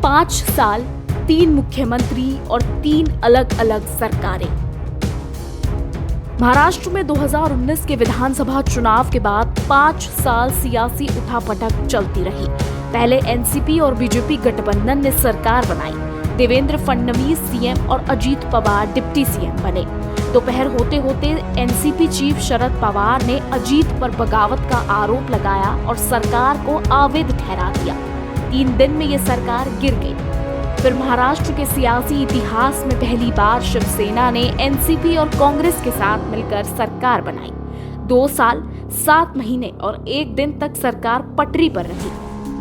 5 साल, 3 मुख्यमंत्री और 3 अलग अलग सरकारें। महाराष्ट्र में 2019 के विधानसभा चुनाव के बाद 5 साल सियासी उठापटक चलती रही। पहले एनसीपी और बीजेपी गठबंधन ने सरकार बनाई। देवेंद्र फडणवीस सीएम और अजीत पवार डिप्टी सीएम बने। दोपहर होते होते एनसीपी चीफ शरद पवार ने अजीत पर बगावत का आरोप लगाया और सरकार को अवैध ठहरा दिया। 3 दिन में ये सरकार गिर गई। फिर महाराष्ट्र के सियासी इतिहास में पहली बार शिवसेना ने एनसीपी और कांग्रेस के साथ मिलकर सरकार बनाई। 2 साल, 7 महीने और 1 दिन तक सरकार पटरी पर रही।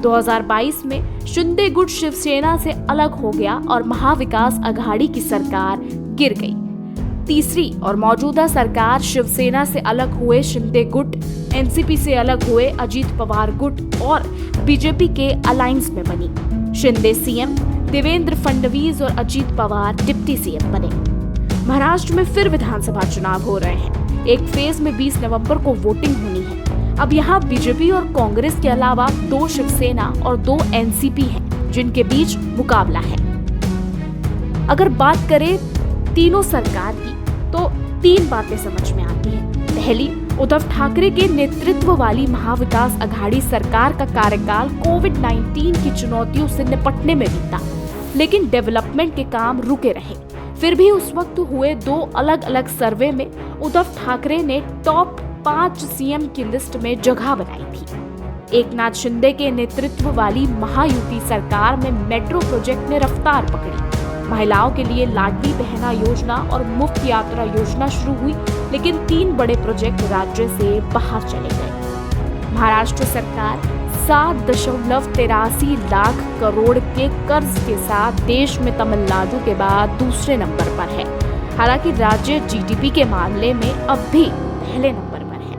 2022 में शिंदे गुट शिवसेना से अलग हो गया और महाविकास आघाड़ी की सरकार गिर गई। तीसरी और मौजूदा सरकार शिवसेना से अलग हुए शिंदे गुट, एनसीपी से अलग हुए अजीत पवार गुट और बीजेपी के अलायंस में बनी। शिंदे सीएम, देवेंद्र फडणवीस और अजीत पवार डिप्टी सीएम बने। महाराष्ट्र में फिर विधानसभा चुनाव हो रहे हैं। एक फेज में 20 नवंबर को वोटिंग होनी है। अब यहाँ बीजेपी और कांग्रेस के अलावा 2 शिवसेना और 2 एनसीपी हैं, जिनके बीच मुकाबला है। अगर बात करें तीनों सरकार की, तो 3 बातें समझ में आती हैं। पहली, उद्धव ठाकरे के नेतृत्व वाली महाविकास आघाड़ी सरकार का कार्यकाल कोविड-19 की चुनौतियों से निपटने में बीता, लेकिन डेवलपमेंट के काम रुके रहे। फिर भी उस वक्त हुए 2 अलग अलग सर्वे में उद्धव ठाकरे ने टॉप 5 सीएम की लिस्ट में जगह बनाई थी। एकनाथ शिंदे के नेतृत्व वाली महायुति सरकार में मेट्रो प्रोजेक्ट ने रफ्तार पकड़ी। महिलाओं के लिए लाडली बहना योजना और मुफ्त यात्रा योजना शुरू हुई, लेकिन 3 बड़े प्रोजेक्ट राज्य से बाहर चले गए। महाराष्ट्र सरकार 7.83 लाख करोड़ के कर्ज के साथ देश में तमिलनाडु के बाद दूसरे नंबर पर है। हालांकि राज्य जीडीपी के मामले में अब भी पहले नंबर पर है।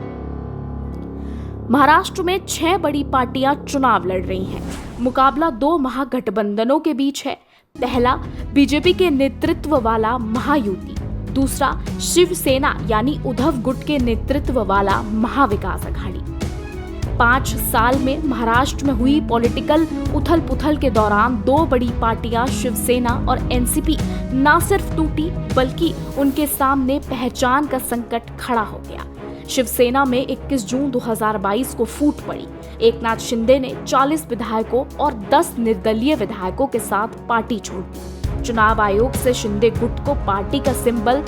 महाराष्ट्र में 6 बड़ी पार्टियां चुनाव लड़ रही हैं। मुकाबला 2 महागठबंधनों के बीच है। पहला, बीजेपी के नेतृत्व वाला महायुति। दूसरा, शिवसेना यानी उद्धव गुट के नेतृत्व वाला महाविकास आघाड़ी। 5 साल में महाराष्ट्र में हुई पॉलिटिकल उथल पुथल के दौरान 2 बड़ी पार्टियां शिवसेना और एनसीपी न सिर्फ टूटी, बल्कि उनके सामने पहचान का संकट खड़ा हो गया। शिवसेना में 21 जून 2022 को फूट पड़ी। एकनाथ शिंदे ने 40 विधायकों और 10 निर्दलीय विधायकों के साथ पार्टी छोड़ दी। चुनाव आयोग से शिंदे गुट को पार्टी का सिंबल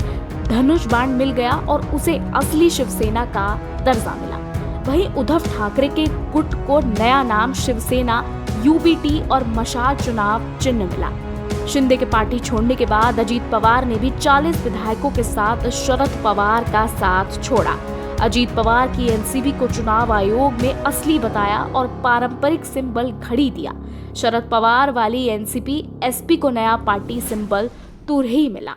धनुष बाण मिल गया और उसे असली शिवसेना का दर्जा मिला। वहीं उद्धव ठाकरे के गुट को नया नाम शिवसेना, यूबीटी और मशाल चुनाव चिन्ह मिला। शिंदे के पार्टी छोड़ने के बाद अजीत पवार ने भी 40 विधायकों के साथ शरद पवार का साथ छोड़ा। अजीत पवार की एनसीपी को चुनाव आयोग में असली बताया और पारंपरिक सिंबल घड़ी दिया। शरद पवार वाली एनसीपी एसपी को नया पार्टी सिंबल तुरही मिला।